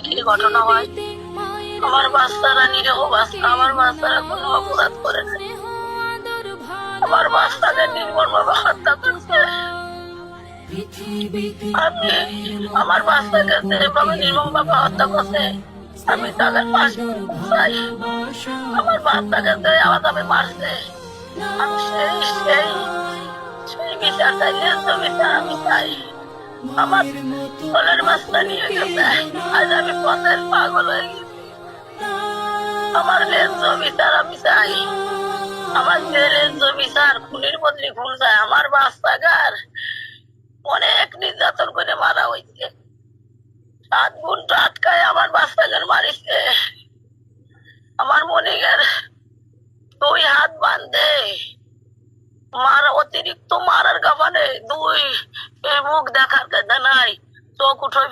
কি ঘটনা হয়, আমার বাচ্চারা নিরীহ বাচ্চা, আমার বাচ্চারা কোনো অপরাধ করে না, আমার বাচ্চাদের নির্মমভাবে হত্যা করছে। আমি আমার বাচ্চাকে যেভাবে নির্মমভাবে হত্যা করছে, আমি তাদের পাশে চাই। আমার বাচ্চাকে যে আলাদাভাবে মারছে, আমি সেই সেই সেই বিচার চাই, ন্যায্য বিচার আমি চাই। আমার ছোলের বাচ্চা নিয়ে গেছে, আজ আমি পথের পাগল হয়ে গেছি। আমার ন্যায্য বিচার আমি চাই। আমার যে ন্যায্য বিচার, খুনির বদলি খুন চাই। আমার বাচ্চাকার অনেক নির্যাতন করে মারা হয়েছে, 7 ঘন্টা আটকায় আমার বাচ্চাকার মারিছে। আমার মনিকের 2 হাত বাঁধে মারা, অতিরিক্ত মারার কারণে 2 মুখ দেখার কথা নাই, চোখ উঠে